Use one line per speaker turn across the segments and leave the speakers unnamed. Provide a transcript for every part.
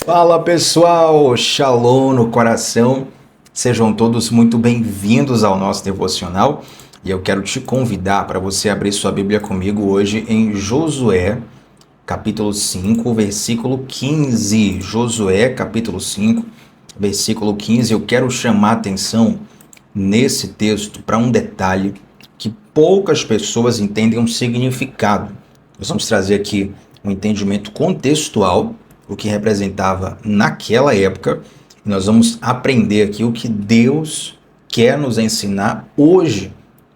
Fala pessoal, Shalom no coração, sejam todos muito bem-vindos ao nosso devocional e eu quero te convidar para você abrir sua Bíblia comigo hoje em Josué, capítulo 5, versículo 15. Josué, capítulo 5, versículo 15. Eu quero chamar a atenção nesse texto para um detalhe que poucas pessoas entendem um significado. Nós vamos trazer aqui um entendimento contextual, o que representava naquela época, e nós vamos aprender aqui o que Deus quer nos ensinar hoje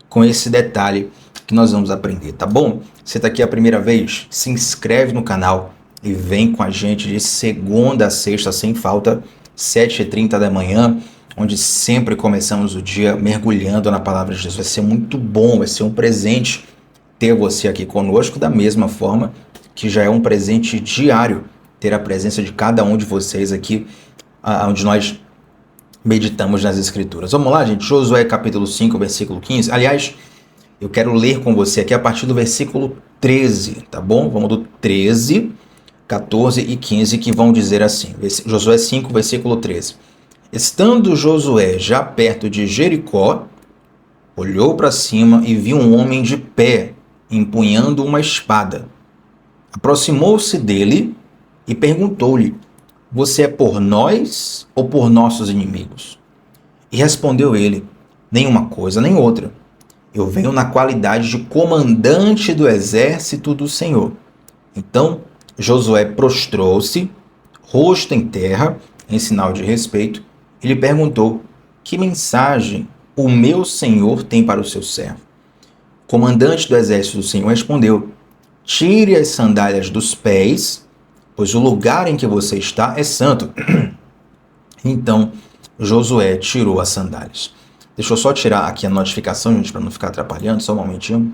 com esse detalhe que nós vamos aprender, tá bom? Você está aqui a primeira vez? Se inscreve no canal e vem com a gente de segunda a sexta, sem falta, 7h30 da manhã, onde sempre começamos o dia mergulhando na palavra de Deus. Vai ser muito bom, vai ser um presente ter você aqui conosco, da mesma forma que já é um presente diário ter a presença de cada um de vocês aqui, onde nós meditamos nas Escrituras. Vamos lá, gente? Josué capítulo 5, versículo 15. Aliás, eu quero ler com você aqui a partir do versículo 13, tá bom? Vamos do 13, 14 e 15, que vão dizer assim. Josué 5, versículo 13. Estando Josué já perto de Jericó, olhou para cima e viu um homem de pé, empunhando uma espada. Aproximou-se dele e perguntou-lhe: Você é por nós ou por nossos inimigos? E respondeu ele: Nenhuma coisa nem outra. Eu venho na qualidade de comandante do exército do Senhor. Então Josué prostrou-se, rosto em terra, em sinal de respeito, e lhe perguntou: Que mensagem o meu senhor tem para o seu servo? O comandante do exército do Senhor respondeu: Tire as sandálias dos pés, pois o lugar em que você está é santo. Então Josué tirou as sandálias. Deixa eu só tirar aqui a notificação, gente, para não ficar atrapalhando, só um momentinho.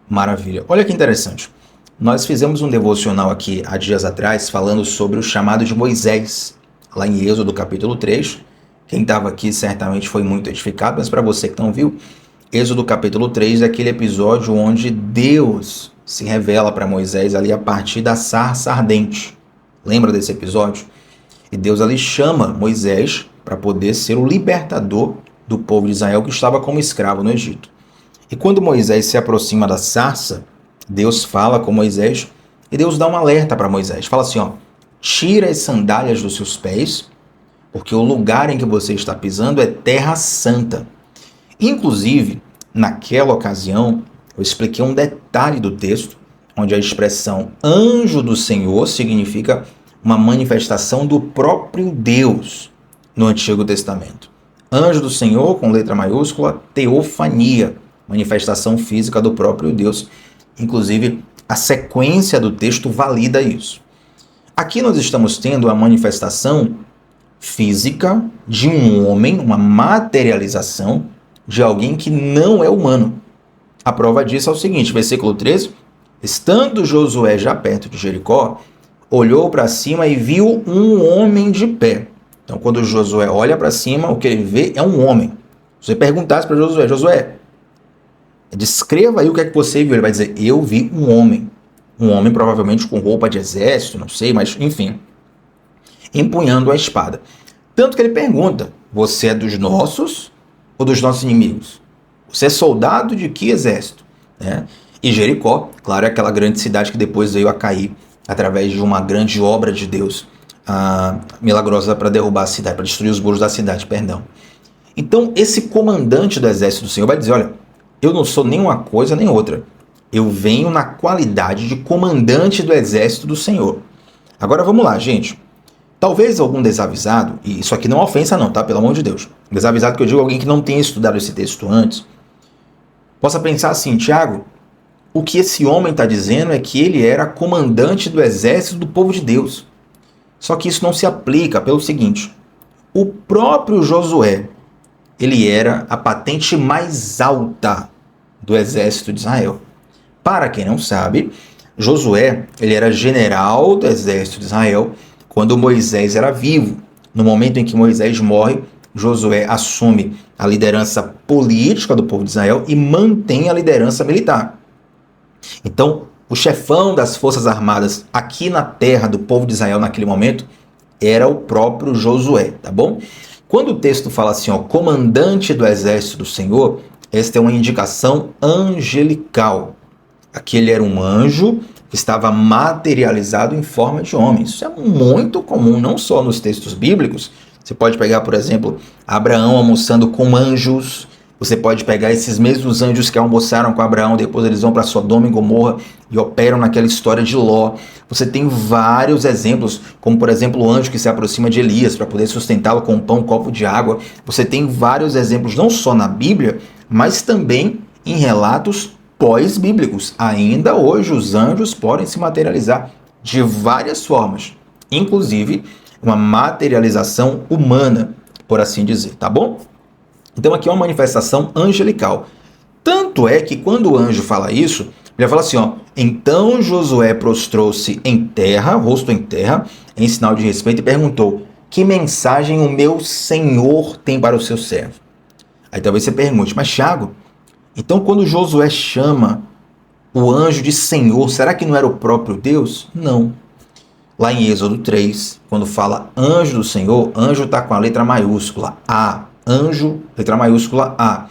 Maravilha. Olha que interessante. Nós fizemos um devocional aqui há dias atrás falando sobre o chamado de Moisés, lá em Êxodo capítulo 3. Quem estava aqui certamente foi muito edificado, mas para você que não viu, Êxodo capítulo 3 é aquele episódio onde Deus se revela para Moisés ali a partir da sarça ardente. Lembra desse episódio? E Deus ali chama Moisés para poder ser o libertador do povo de Israel que estava como escravo no Egito. E quando Moisés se aproxima da sarça, Deus fala com Moisés e Deus dá um alerta para Moisés. Fala assim, ó: Tira as sandálias dos seus pés, porque o lugar em que você está pisando é terra santa. Inclusive, naquela ocasião, eu expliquei um detalhe do texto, onde a expressão anjo do Senhor significa uma manifestação do próprio Deus no Antigo Testamento. Anjo do Senhor, com letra maiúscula, teofania, manifestação física do próprio Deus. Inclusive, a sequência do texto valida isso. Aqui nós estamos tendo a manifestação física de um homem, uma materialização de alguém que não é humano. A prova disso é o seguinte, versículo 13. Estando Josué já perto de Jericó, olhou para cima e viu um homem de pé. Então, quando Josué olha para cima, o que ele vê é um homem. Se você perguntasse para Josué: Josué, descreva aí o que é que você viu. Ele vai dizer: eu vi um homem. Um homem provavelmente com roupa de exército, não sei, mas enfim, empunhando a espada. Tanto que ele pergunta: você é dos nossos ou dos nossos inimigos? Você é soldado de que exército? E Jericó, claro, é aquela grande cidade que depois veio a cair através de uma grande obra de Deus milagrosa para derrubar a cidade, para destruir os muros da cidade, perdão. Então, esse comandante do exército do Senhor vai dizer: olha, eu não sou nem uma coisa nem outra. Eu venho na qualidade de comandante do exército do Senhor. Agora vamos lá, gente. Talvez algum desavisado, e isso aqui não é ofensa não, tá? Pelo amor de Deus. Desavisado que eu digo alguém que não tenha estudado esse texto antes, possa pensar assim: Tiago, o que esse homem está dizendo é que ele era comandante do exército do povo de Deus. Só que isso não se aplica pelo seguinte: o próprio Josué, ele era a patente mais alta do exército de Israel. Para quem não sabe, Josué, ele era general do exército de Israel quando Moisés era vivo. No momento em que Moisés morre, Josué assume a liderança política do povo de Israel e mantém a liderança militar. Então, o chefão das forças armadas aqui na terra do povo de Israel naquele momento era o próprio Josué, tá bom? Quando o texto fala assim, ó, comandante do exército do Senhor, esta é uma indicação angelical. Aquele era um anjo que estava materializado em forma de homem. Isso é muito comum, não só nos textos bíblicos. Você pode pegar, por exemplo, Abraão almoçando com anjos. Você pode pegar esses mesmos anjos que almoçaram com Abraão, depois eles vão para Sodoma e Gomorra e operam naquela história de Ló. Você tem vários exemplos, como por exemplo o anjo que se aproxima de Elias para poder sustentá-lo com um pão, um copo de água. Você tem vários exemplos, não só na Bíblia, mas também em relatos pós-bíblicos. Ainda hoje os anjos podem se materializar de várias formas, inclusive uma materialização humana, por assim dizer, tá bom? Então aqui é uma manifestação angelical. Tanto é que quando o anjo fala isso, ele fala assim, ó, então Josué prostrou-se em terra, rosto em terra, em sinal de respeito e perguntou, que mensagem o meu Senhor tem para o seu servo? Aí talvez você pergunte, mas Tiago, então quando Josué chama o anjo de Senhor, será que não era o próprio Deus? Não. Lá em Êxodo 3, quando fala anjo do Senhor, anjo está com a letra maiúscula, A. Anjo, letra maiúscula A.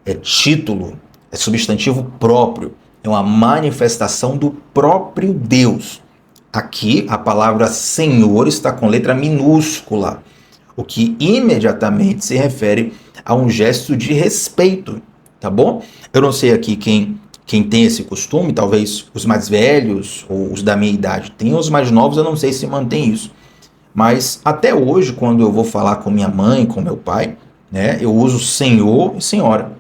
É título, é substantivo próprio, é uma manifestação do próprio Deus. Aqui a palavra Senhor está com letra minúscula, o que imediatamente se refere a um gesto de respeito, tá bom? Eu não sei aqui quem tem esse costume, talvez os mais velhos ou os da minha idade tenham, os mais novos eu não sei se mantém isso. Mas até hoje, quando eu vou falar com minha mãe, com meu pai, né, eu uso senhor e senhora.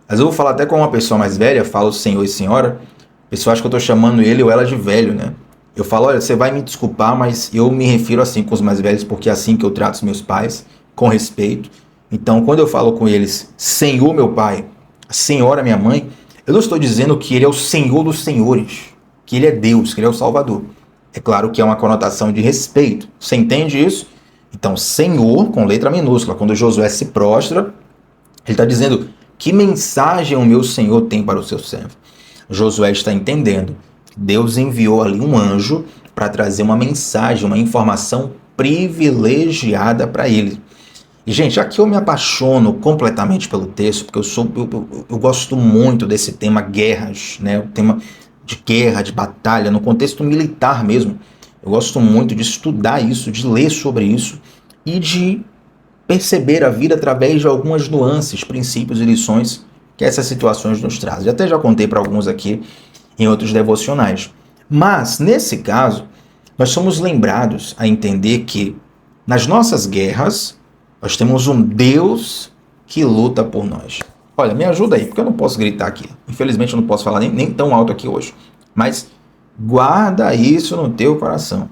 Mas eu vou falar até com uma pessoa mais velha, falo senhor e senhora, a pessoa acha que eu estou chamando ele ou ela de velho, né? Eu falo, olha, você vai me desculpar, mas eu me refiro assim com os mais velhos, porque é assim que eu trato os meus pais, com respeito. Então, quando eu falo com eles, senhor meu pai, senhora minha mãe, eu não estou dizendo que ele é o senhor dos senhores, que ele é Deus, que ele é o Salvador. É claro que é uma conotação de respeito. Você entende isso? Então, Senhor, com letra minúscula, quando Josué se prostra, ele está dizendo, que mensagem o meu Senhor tem para o seu servo? Josué está entendendo. Deus enviou ali um anjo para trazer uma mensagem, uma informação privilegiada para ele. E, gente, aqui eu me apaixono completamente pelo texto, porque eu gosto muito desse tema guerras, né? O tema de guerra, de batalha, no contexto militar mesmo. Eu gosto muito de estudar isso, de ler sobre isso e de perceber a vida através de algumas nuances, princípios e lições que essas situações nos trazem. Até já contei para alguns aqui em outros devocionais. Mas, nesse caso, nós somos lembrados a entender que nas nossas guerras, nós temos um Deus que luta por nós. Olha, me ajuda aí, porque eu não posso gritar aqui. Infelizmente, eu não posso falar nem tão alto aqui hoje. Mas guarda isso no teu coração.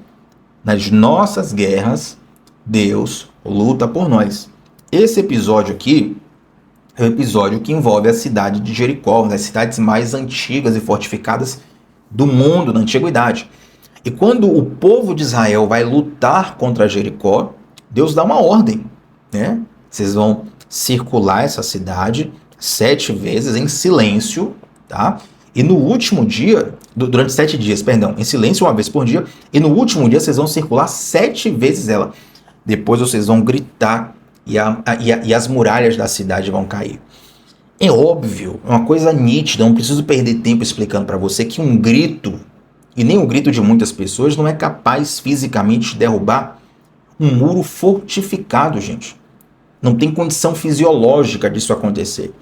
Nas nossas guerras, Deus luta por nós. Esse episódio aqui é o episódio que envolve a cidade de Jericó, uma das cidades mais antigas e fortificadas do mundo na antiguidade. E quando o povo de Israel vai lutar contra Jericó, Deus dá uma ordem, né? Vocês vão circular essa cidade 7 vezes em silêncio, tá? E no último dia, durante 7 dias, perdão, em silêncio uma vez por dia, e no último dia vocês vão circular 7 vezes ela. Depois vocês vão gritar e as muralhas da cidade vão cair. É óbvio, é uma coisa nítida, não preciso perder tempo explicando para você que um grito, e nem o grito de muitas pessoas, não é capaz fisicamente de derrubar um muro fortificado, gente. Não tem condição fisiológica disso acontecer.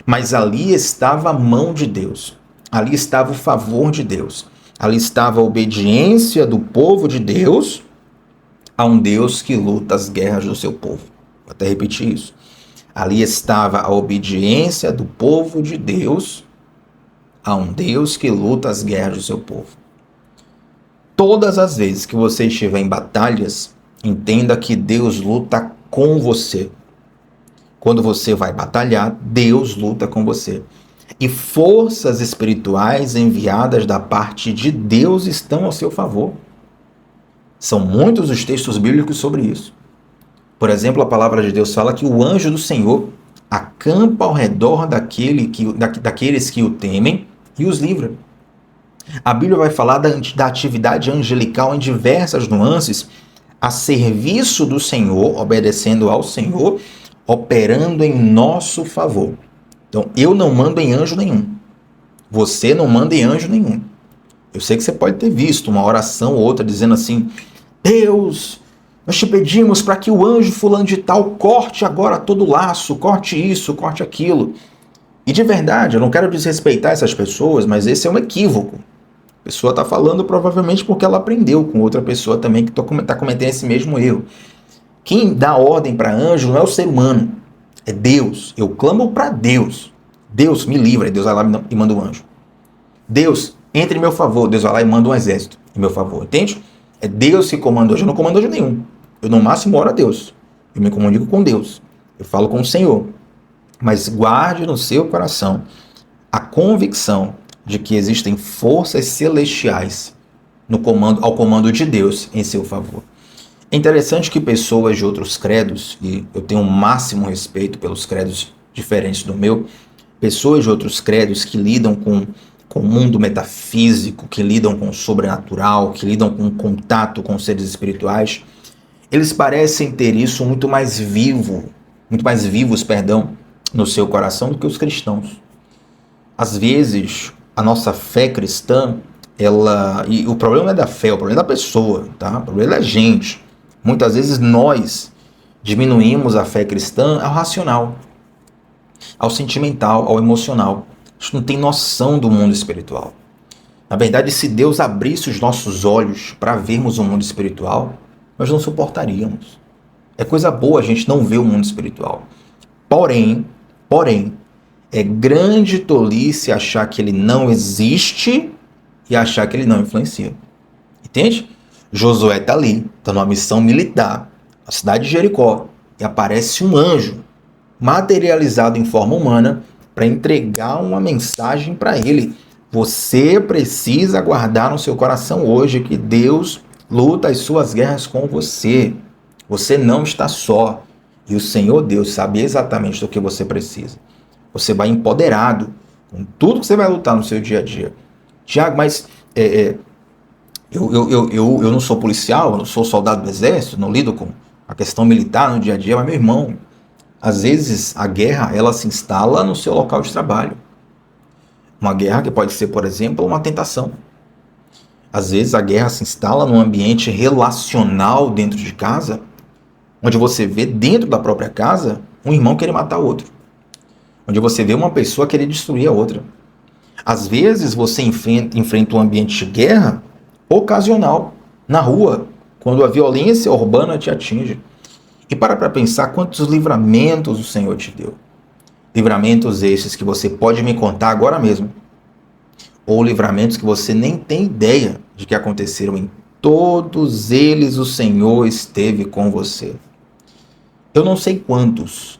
Mas ali estava a mão de Deus. Ali estava o favor de Deus. Ali estava a obediência do povo de Deus a um Deus que luta as guerras do seu povo. Vou até repetir isso. Ali estava a obediência do povo de Deus a um Deus que luta as guerras do seu povo. Todas as vezes que você estiver em batalhas, entenda que Deus luta com você. Quando você vai batalhar, Deus luta com você. E forças espirituais enviadas da parte de Deus estão ao seu favor. São muitos os textos bíblicos sobre isso. Por exemplo, a palavra de Deus fala que o anjo do Senhor acampa ao redor daqueles que o temem e os livra. A Bíblia vai falar da atividade angelical em diversas nuances, a serviço do Senhor, obedecendo ao Senhor, operando em nosso favor. Então, eu não mando em anjo nenhum. Você não manda em anjo nenhum. Eu sei que você pode ter visto uma oração ou outra dizendo assim: Deus, nós te pedimos para que o anjo fulano de tal corte agora todo o laço, corte isso, corte aquilo. E de verdade, eu não quero desrespeitar essas pessoas, mas esse é um equívoco. A pessoa está falando provavelmente porque ela aprendeu com outra pessoa também que está cometendo esse mesmo erro. Quem dá ordem para anjo não é o ser humano, é Deus. Eu clamo para Deus. Deus me livra, Deus vai lá e manda um anjo. Deus, entre em meu favor, Deus vai lá e manda um exército em meu favor, entende? É Deus que comanda anjo, eu não comando anjo nenhum. Eu no máximo oro a Deus. Eu me comunico com Deus. Eu falo com o Senhor. Mas guarde no seu coração a convicção de que existem forças celestiais ao comando de Deus em seu favor. É interessante que pessoas de outros credos, e eu tenho o máximo respeito pelos credos diferentes do meu, pessoas de outros credos que lidam com o mundo metafísico, que lidam com o sobrenatural, que lidam com o contato com seres espirituais, eles parecem ter isso muito mais vivos, no seu coração do que os cristãos. Às vezes, a nossa fé cristã, e o problema não é da fé, o problema é da pessoa, tá? O problema é da gente. Muitas vezes nós diminuímos a fé cristã ao racional, ao sentimental, ao emocional. A gente não tem noção do mundo espiritual. Na verdade, se Deus abrisse os nossos olhos para vermos o mundo espiritual, nós não suportaríamos. É coisa boa a gente não ver o mundo espiritual. Porém, é grande tolice achar que ele não existe e achar que ele não influencia. Entende? Josué está ali, está numa missão militar, na cidade de Jericó, e aparece um anjo materializado em forma humana para entregar uma mensagem para ele. Você precisa guardar no seu coração hoje que Deus luta as suas guerras com você. Você não está só. E o Senhor Deus sabe exatamente do que você precisa. Você vai empoderado com tudo que você vai lutar no seu dia a dia. Tiago, mas eu não sou policial, eu não sou soldado do exército, não lido com a questão militar no dia a dia, mas meu irmão, às vezes a guerra ela se instala no seu local de trabalho. Uma guerra que pode ser, por exemplo, uma tentação. Às vezes a guerra se instala num ambiente relacional dentro de casa, onde você vê dentro da própria casa um irmão querer matar o outro. Onde você vê uma pessoa querer destruir a outra. Às vezes você enfrenta um ambiente de guerra ocasional, na rua, quando a violência urbana te atinge. E para pensar quantos livramentos o Senhor te deu. Livramentos esses que você pode me contar agora mesmo. Ou livramentos que você nem tem ideia de que aconteceram. Em todos eles o Senhor esteve com você. Eu não sei quantos,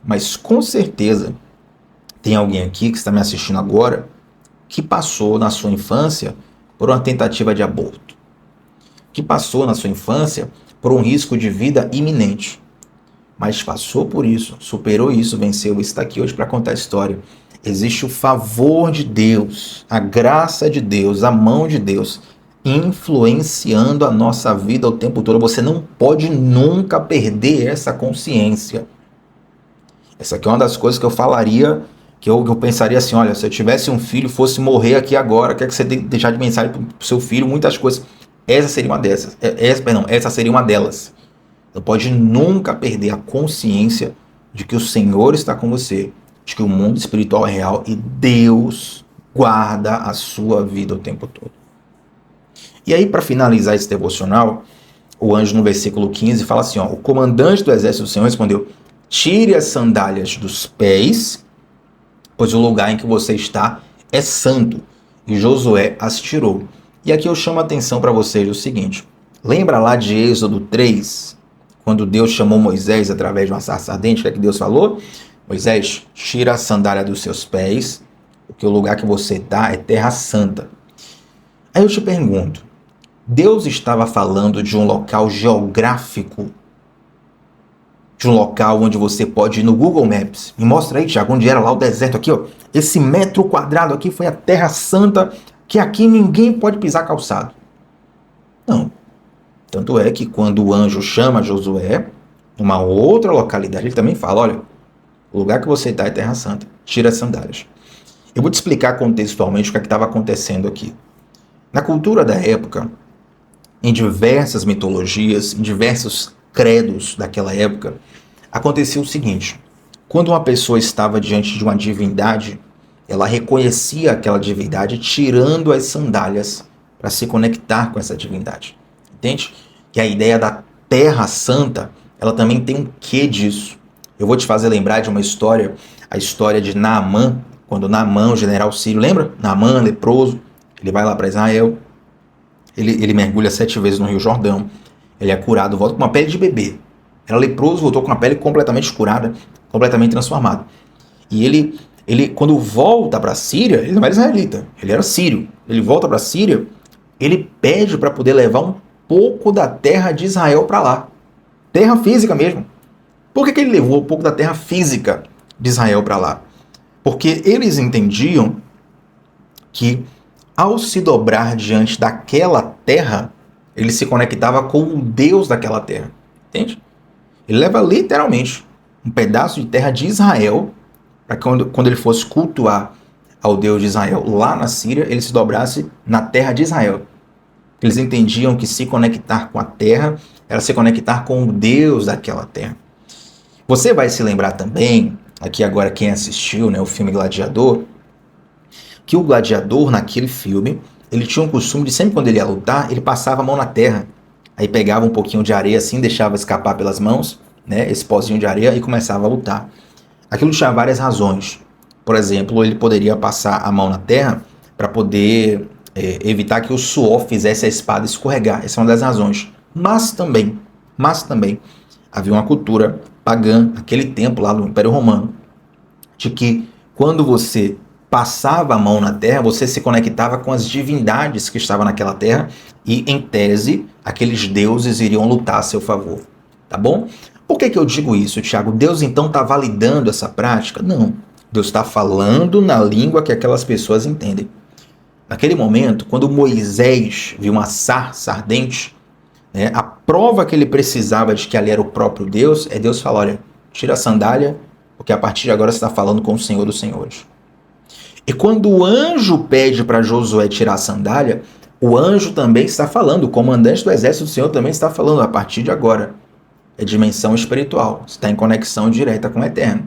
mas com certeza tem alguém aqui que está me assistindo agora que passou na sua infância por uma tentativa de aborto. Que passou na sua infância por um risco de vida iminente. Mas passou por isso, superou isso, venceu e está aqui hoje para contar a história. Existe o favor de Deus, a graça de Deus, a mão de Deus influenciando a nossa vida o tempo todo. Você não pode nunca perder essa consciência. Essa aqui é uma das coisas que eu falaria, que eu pensaria assim, olha, se eu tivesse um filho, fosse morrer aqui agora, quer que você deixar de mensagem para o seu filho, muitas coisas. Essa seria uma dessas. Essa seria uma delas. Não pode nunca perder a consciência de que o Senhor está com você, de que o mundo espiritual é real e Deus guarda a sua vida o tempo todo. E aí, para finalizar esse devocional, o anjo no versículo 15 fala assim, o comandante do exército do Senhor respondeu, tire as sandálias dos pés, pois o lugar em que você está é santo. E Josué as tirou. E aqui eu chamo a atenção para vocês o seguinte, lembra lá de Êxodo 3, quando Deus chamou Moisés através de uma sarça ardente, o que é que Deus falou? Moisés, tira a sandália dos seus pés, porque o lugar que você está é terra santa. Aí eu te pergunto, Deus estava falando de um local geográfico, de um local onde você pode ir no Google Maps. Me mostra aí, Tiago, onde era lá o deserto aqui, Esse metro quadrado aqui foi a terra santa que aqui ninguém pode pisar calçado. Não. Tanto é que quando o anjo chama Josué, numa outra localidade, ele também fala, olha, o lugar que você está é Terra Santa, tira as sandálias. Eu vou te explicar contextualmente o que estava acontecendo aqui. Na cultura da época, em diversas mitologias, em diversos credos daquela época, acontecia o seguinte: quando uma pessoa estava diante de uma divindade, ela reconhecia aquela divindade tirando as sandálias para se conectar com essa divindade. Entende? Que a ideia da Terra Santa, ela também tem um quê disso. Eu vou te fazer lembrar de uma história, a história de Naamã, quando Naamã, o general sírio, lembra? Naamã, leproso, ele vai lá para Israel, ele mergulha 7 vezes no Rio Jordão, ele é curado, volta com uma pele de bebê. Era leproso, voltou com uma pele completamente curada, completamente transformada. E ele quando volta para a Síria, ele não era israelita, ele era sírio. Ele volta para a Síria, ele pede para poder levar um pouco da terra de Israel para lá. Terra física mesmo. Por que ele levou um pouco da terra física de Israel para lá? Porque eles entendiam que, ao se dobrar diante daquela terra, ele se conectava com o Deus daquela terra. Entende? Ele leva literalmente um pedaço de terra de Israel para que quando ele fosse cultuar ao Deus de Israel lá na Síria, ele se dobrasse na terra de Israel. Eles entendiam que se conectar com a terra era se conectar com o Deus daquela terra. Você vai se lembrar também, aqui agora quem assistiu, né, o filme Gladiador, que o gladiador naquele filme, ele tinha um costume de sempre quando ele ia lutar, ele passava a mão na terra, aí pegava um pouquinho de areia assim, deixava escapar pelas mãos, né, esse pozinho de areia e começava a lutar. Aquilo tinha várias razões. Por exemplo, ele poderia passar a mão na terra para poder evitar que o suor fizesse a espada escorregar. Essa é uma das razões. Mas também havia uma cultura pagã, naquele tempo lá no Império Romano, de que quando você passava a mão na terra, você se conectava com as divindades que estavam naquela terra e, em tese, aqueles deuses iriam lutar a seu favor. Tá bom? Por que eu digo isso, Tiago? Deus então está validando essa prática? Não. Deus está falando na língua que aquelas pessoas entendem. Naquele momento, quando Moisés viu uma sarça ardente, né, a prova que ele precisava de que ali era o próprio Deus, é Deus falar, olha, tira a sandália, porque a partir de agora você está falando com o Senhor dos Senhores. E quando o anjo pede para Josué tirar a sandália, o anjo também está falando, o comandante do exército do Senhor também está falando, a partir de agora. É dimensão espiritual, está em conexão direta com o Eterno.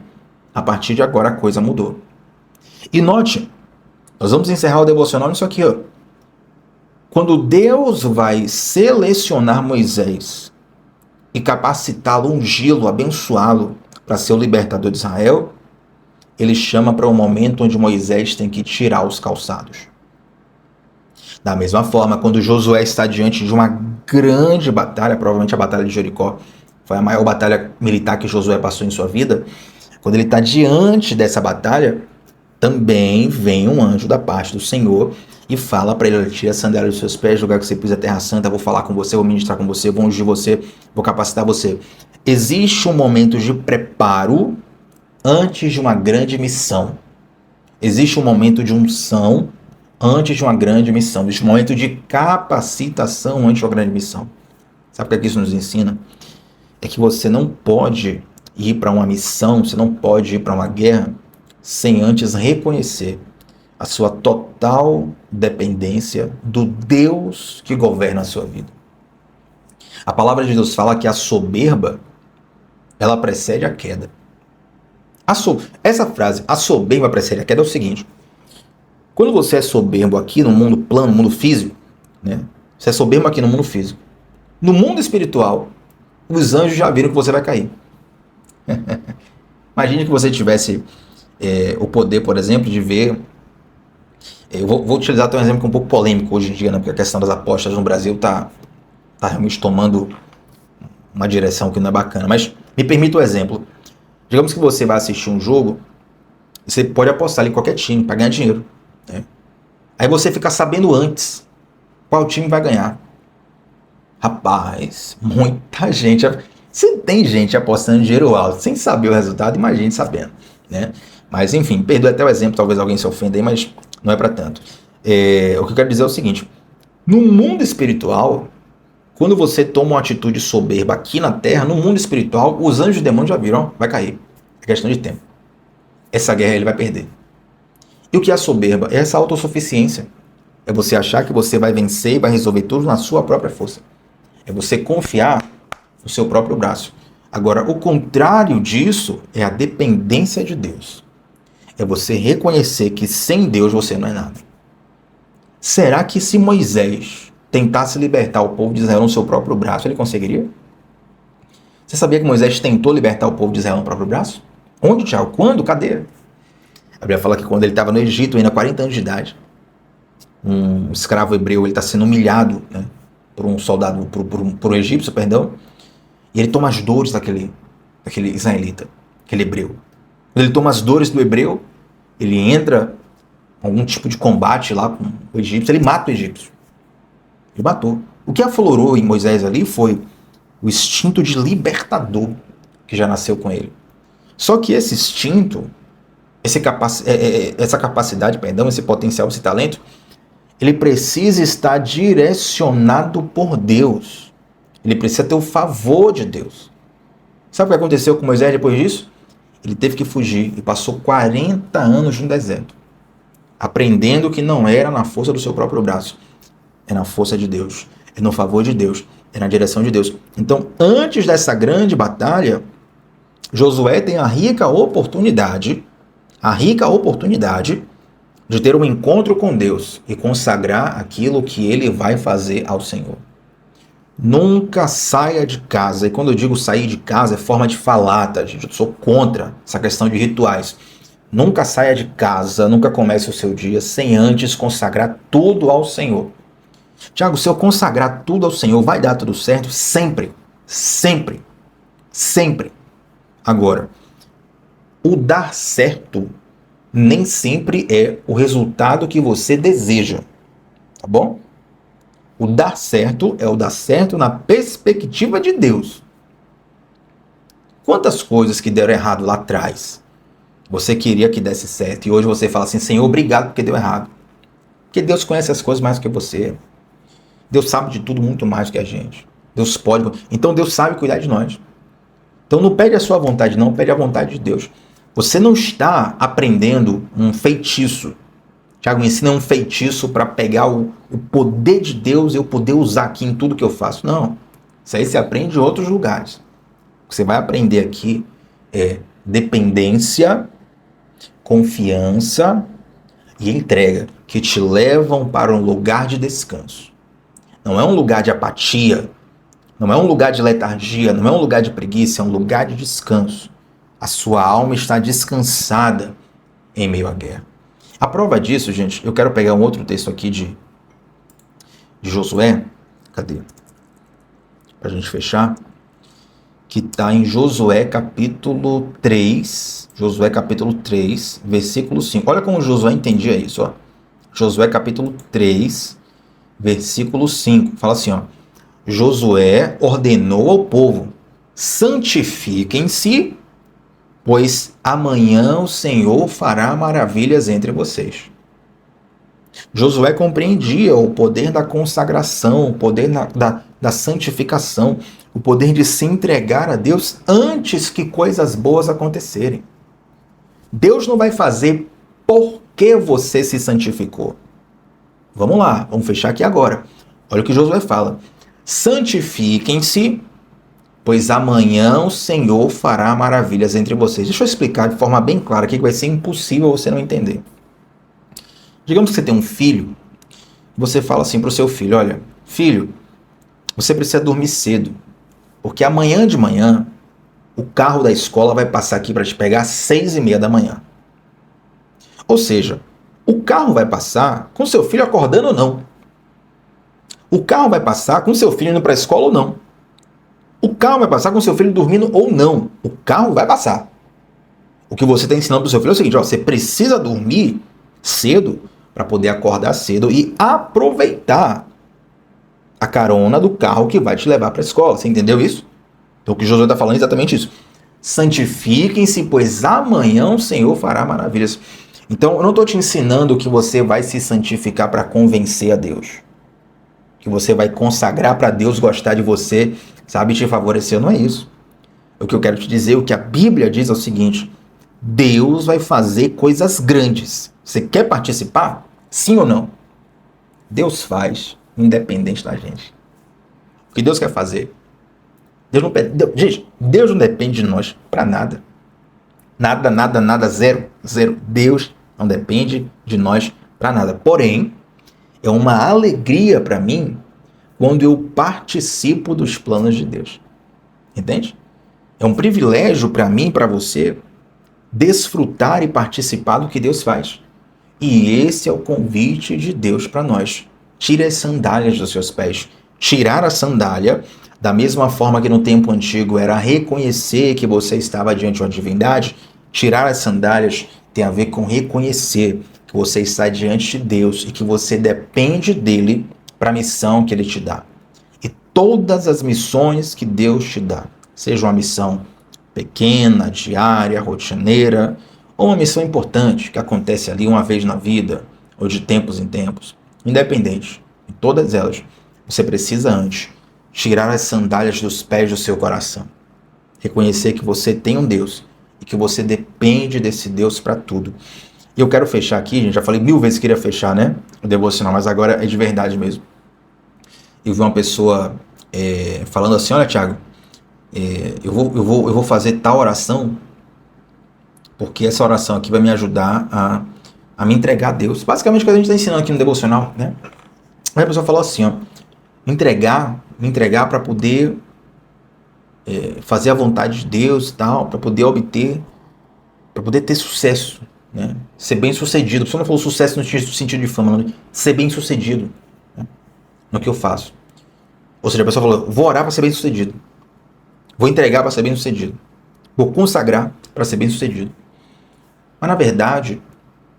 A partir de agora a coisa mudou. E note, nós vamos encerrar o devocional nisso aqui, ó. Quando Deus vai selecionar Moisés e capacitá-lo, ungí-lo, abençoá-lo para ser o libertador de Israel, ele chama para um momento onde Moisés tem que tirar os calçados. Da mesma forma, quando Josué está diante de uma grande batalha, provavelmente a Batalha de Jericó, foi a maior batalha militar que Josué passou em sua vida, quando ele está diante dessa batalha, também vem um anjo da parte do Senhor e fala para ele, tira a sandália dos seus pés, lugar que você pisa a terra santa, vou falar com você, vou ministrar com você, vou ungir você, vou capacitar você. Existe um momento de preparo antes de uma grande missão. Existe um momento de unção antes de uma grande missão. Existe um momento de capacitação antes de uma grande missão. Sabe o que isso nos ensina? É que você não pode ir para uma missão, você não pode ir para uma guerra sem antes reconhecer a sua total dependência do Deus que governa a sua vida. A palavra de Deus fala que a soberba, ela precede a queda. Essa frase, a soberba precede a queda, é o seguinte. Quando você é soberbo aqui no mundo plano, no mundo físico, né? Você é soberbo aqui no mundo físico. No mundo espiritual, os anjos já viram que você vai cair. Imagine que você tivesse o poder, por exemplo, de ver... Eu vou utilizar até um exemplo que é um pouco polêmico hoje em dia, né? Porque a questão das apostas no Brasil está realmente tomando uma direção que não é bacana. Mas me permita o exemplo. Digamos que você vai assistir um jogo, você pode apostar em qualquer time para ganhar dinheiro, né? Aí você fica sabendo antes qual time vai ganhar. Rapaz, muita gente... Se tem gente apostando dinheiro alto sem saber o resultado, imagine sabendo, né? Mas enfim, perdoe até o exemplo, talvez alguém se ofenda aí, mas não é para tanto. O que eu quero dizer é o seguinte: no mundo espiritual, quando você toma uma atitude soberba aqui na Terra, no mundo espiritual, os anjos e os demônios já viram, vai cair. É questão de tempo. Essa guerra ele vai perder. E o que é a soberba? É essa autossuficiência. É você achar que você vai vencer e vai resolver tudo na sua própria força. É você confiar no seu próprio braço. Agora, o contrário disso é a dependência de Deus. É você reconhecer que sem Deus você não é nada. Será que se Moisés tentasse libertar o povo de Israel no seu próprio braço, ele conseguiria? Você sabia que Moisés tentou libertar o povo de Israel no próprio braço? Onde, Tiago? Quando? Cadê? A Bíblia fala que quando ele estava no Egito, ainda 40 anos de idade, um escravo hebreu, ele está sendo humilhado, né, por um soldado, por um egípcio, perdão, e ele toma as dores daquele israelita, aquele hebreu. Quando ele toma as dores do hebreu, ele entra em algum tipo de combate lá com o egípcio, ele mata o egípcio. Ele matou. O que aflorou em Moisés ali foi o instinto de libertador que já nasceu com ele. Só que esse instinto, essa capacidade, esse potencial, esse talento, ele precisa estar direcionado por Deus. Ele precisa ter o favor de Deus. Sabe o que aconteceu com Moisés depois disso? Ele teve que fugir e passou 40 anos no deserto, aprendendo que não era na força do seu próprio braço, é na força de Deus, é no favor de Deus, é na direção de Deus. Então, antes dessa grande batalha, Josué tem a rica oportunidade de ter um encontro com Deus e consagrar aquilo que ele vai fazer ao Senhor. Nunca saia de casa. E quando eu digo sair de casa, é forma de falar, tá, gente? Eu sou contra essa questão de rituais. Nunca saia de casa, nunca comece o seu dia sem antes consagrar tudo ao Senhor. Tiago, se eu consagrar tudo ao Senhor, vai dar tudo certo? Sempre. Sempre. Sempre. Agora, o dar certo nem sempre é o resultado que você deseja. Tá bom? O dar certo é o dar certo na perspectiva de Deus. Quantas coisas que deram errado lá atrás você queria que desse certo e hoje você fala assim: Senhor, obrigado porque deu errado. Porque Deus conhece as coisas mais do que você. Deus sabe de tudo muito mais do que a gente. Deus pode. Então Deus sabe cuidar de nós. Então não pede a sua vontade, não, pede a vontade de Deus. Você não está aprendendo um feitiço. Tiago, me ensina um feitiço para pegar o poder de Deus e eu poder usar aqui em tudo que eu faço. Não. Isso aí você aprende em outros lugares. O que você vai aprender aqui é dependência, confiança e entrega, que te levam para um lugar de descanso. Não é um lugar de apatia, não é um lugar de letargia, não é um lugar de preguiça, é um lugar de descanso. A sua alma está descansada em meio à guerra. A prova disso, gente, eu quero pegar um outro texto aqui de Josué. Cadê? Para a gente fechar. Que está em Josué capítulo 3. Josué capítulo 3, versículo 5. Olha como Josué entendia isso. Ó. Josué capítulo 3, versículo 5. Fala assim, ó. Josué ordenou ao povo: santifiquem-se, pois amanhã o Senhor fará maravilhas entre vocês. Josué compreendia o poder da consagração, o poder da santificação, o poder de se entregar a Deus antes que coisas boas acontecerem. Deus não vai fazer porque você se santificou. Vamos lá, vamos fechar aqui agora. Olha o que Josué fala. Santifiquem-se, pois amanhã o Senhor fará maravilhas entre vocês. Deixa eu explicar de forma bem clara aqui que vai ser impossível você não entender. Digamos que você tem um filho, você fala assim para o seu filho: olha, filho, você precisa dormir cedo, porque amanhã de manhã o carro da escola vai passar aqui para te pegar às 6h30 da manhã. Ou seja, o carro vai passar com seu filho acordando ou não. O carro vai passar com seu filho indo para a escola ou não. O carro vai passar com seu filho dormindo ou não. O carro vai passar. O que você está ensinando para o seu filho é o seguinte: ó, você precisa dormir cedo para poder acordar cedo e aproveitar a carona do carro que vai te levar para a escola. Você entendeu isso? Então o que Josué está falando é exatamente isso. Santifiquem-se, pois amanhã o Senhor fará maravilhas. Então, eu não estou te ensinando que você vai se santificar para convencer a Deus. Que você vai consagrar para Deus gostar de você, sabe, te favorecer. Não é isso. O que eu quero te dizer, o que a Bíblia diz é o seguinte: Deus vai fazer coisas grandes. Você quer participar? Sim ou não? Deus faz, independente da gente. O que Deus quer fazer? Deus não depende de nós para nada. Nada, nada, nada, zero, zero. Deus não depende de nós para nada. Porém, é uma alegria para mim quando eu participo dos planos de Deus. Entende? É um privilégio para mim e para você desfrutar e participar do que Deus faz. E esse é o convite de Deus para nós. Tire as sandálias dos seus pés. Tirar a sandália, da mesma forma que no tempo antigo era reconhecer que você estava diante de uma divindade, tirar as sandálias tem a ver com reconhecer que você está diante de Deus e que você depende dele para a missão que ele te dá. E todas as missões que Deus te dá, seja uma missão pequena, diária, rotineira, ou uma missão importante que acontece ali uma vez na vida, ou de tempos em tempos, independente, em todas elas, você precisa antes tirar as sandálias dos pés do seu coração. Reconhecer que você tem um Deus e que você depende desse Deus para tudo. E eu quero fechar aqui, gente, já falei 1000 vezes que queria fechar, né? O devocional, mas agora é de verdade mesmo. Eu vi uma pessoa falando assim: olha, Thiago, eu vou fazer tal oração, porque essa oração aqui vai me ajudar a me entregar a Deus. Basicamente o que a gente está ensinando aqui no devocional, né? Aí a pessoa falou assim, ó: me entregar para poder fazer a vontade de Deus e tal, para poder ter sucesso, né? Ser bem sucedido. A pessoa não falou sucesso no sentido de fama, não, ser bem sucedido, né, no que eu faço. Ou seja, a pessoa falou: vou orar para ser bem sucedido, vou entregar para ser bem sucedido, vou consagrar para ser bem sucedido. Mas na verdade,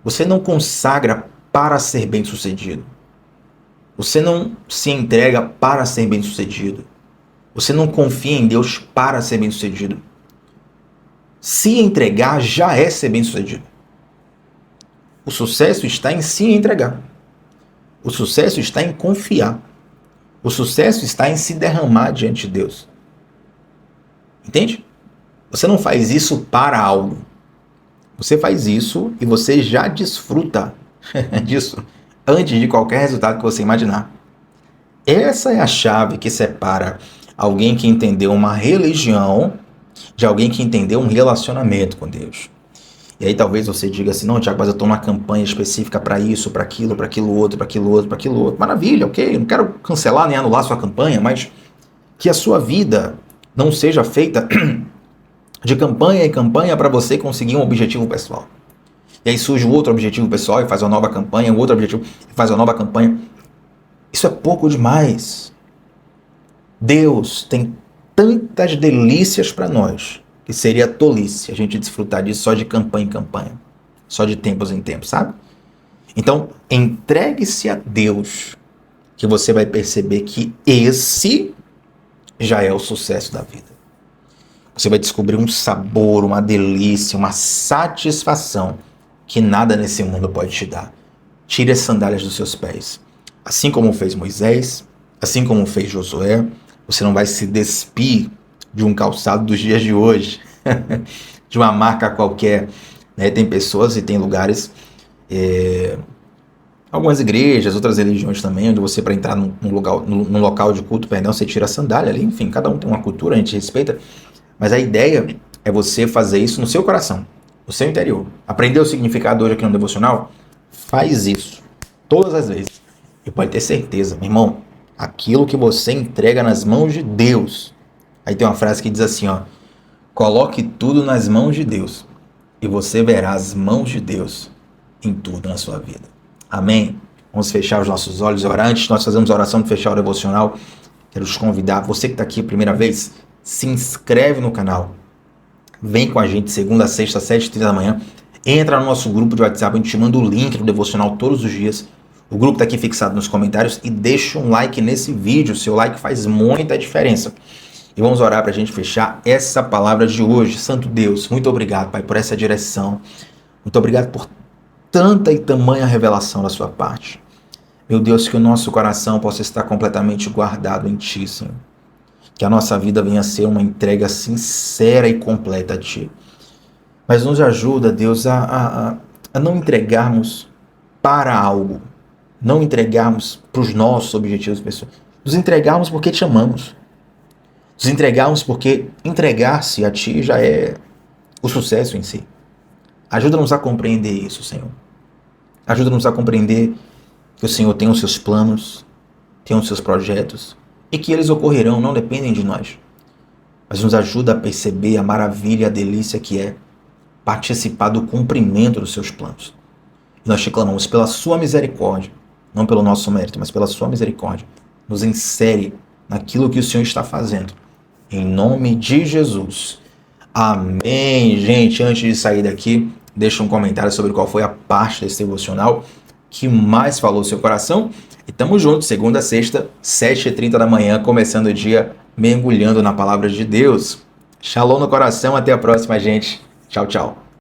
você não consagra para ser bem sucedido. Você não se entrega para ser bem sucedido. Você não confia em Deus para ser bem sucedido. Se entregar já é ser bem sucedido. O sucesso está em se entregar. O sucesso está em confiar. O sucesso está em se derramar diante de Deus. Entende? Você não faz isso para algo. Você faz isso e você já desfruta disso antes de qualquer resultado que você imaginar. Essa é a chave que separa alguém que entendeu uma religião de alguém que entendeu um relacionamento com Deus. E aí talvez você diga assim: não, Tiago, mas eu estou numa campanha específica para isso, para aquilo outro, para aquilo outro, para aquilo outro. Maravilha, ok, não quero cancelar nem anular sua campanha, mas que a sua vida não seja feita de campanha em campanha para você conseguir um objetivo pessoal. E aí surge um outro objetivo pessoal e faz uma nova campanha, um outro objetivo e faz uma nova campanha. Isso é pouco demais. Deus tem tantas delícias para nós que seria tolice a gente desfrutar disso só de campanha em campanha, só de tempos em tempos, sabe? Então, entregue-se a Deus, que você vai perceber que esse já é o sucesso da vida. Você vai descobrir um sabor, uma delícia, uma satisfação que nada nesse mundo pode te dar. Tire as sandálias dos seus pés. Assim como fez Moisés, assim como fez Josué, você não vai se despir de um calçado dos dias de hoje, de uma marca qualquer, né? Tem pessoas e tem lugares, algumas igrejas, outras religiões também, onde você, para entrar num local de culto, você tira a sandália ali. Enfim, cada um tem uma cultura, a gente respeita, mas a ideia é você fazer isso no seu coração, no seu interior. Aprendeu o significado hoje aqui no devocional? Faz isso todas as vezes. E pode ter certeza, meu irmão, aquilo que você entrega nas mãos de Deus. Aí tem uma frase que diz assim, ó: coloque tudo nas mãos de Deus e você verá as mãos de Deus em tudo na sua vida. Amém? Vamos fechar os nossos olhos e orar. Antes de nós fazermos a oração de fechar o devocional, quero te convidar, você que está aqui a primeira vez, se inscreve no canal. Vem com a gente segunda a sexta, 7h30 da manhã. Entra no nosso grupo de WhatsApp, a gente te manda o link do devocional todos os dias. O grupo está aqui fixado nos comentários e deixa um like nesse vídeo. O seu like faz muita diferença. E vamos orar para a gente fechar essa palavra de hoje. Santo Deus, muito obrigado, Pai, por essa direção. Muito obrigado por tanta e tamanha revelação da sua parte. Meu Deus, que o nosso coração possa estar completamente guardado em Ti, Senhor. Que a nossa vida venha a ser uma entrega sincera e completa a Ti. Mas nos ajuda, Deus, a não entregarmos para algo, não entregarmos para os nossos objetivos pessoais, nos entregarmos porque Te amamos, nos entregarmos porque entregar-se a Ti já é o sucesso em si. Ajuda-nos a compreender isso, Senhor. Ajuda-nos a compreender que o Senhor tem os seus planos, tem os seus projetos e que eles ocorrerão, não dependem de nós. Mas nos ajuda a perceber a maravilha e a delícia que é participar do cumprimento dos seus planos. E nós te clamamos pela sua misericórdia, não pelo nosso mérito, mas pela sua misericórdia. Nos insere naquilo que o Senhor está fazendo. Em nome de Jesus. Amém. Gente, antes de sair daqui, deixa um comentário sobre qual foi a parte desse devocional que mais falou o seu coração. E tamo junto, segunda a sexta, 7h30 da manhã, começando o dia mergulhando na palavra de Deus. Shalom no coração, até a próxima, gente. Tchau, tchau.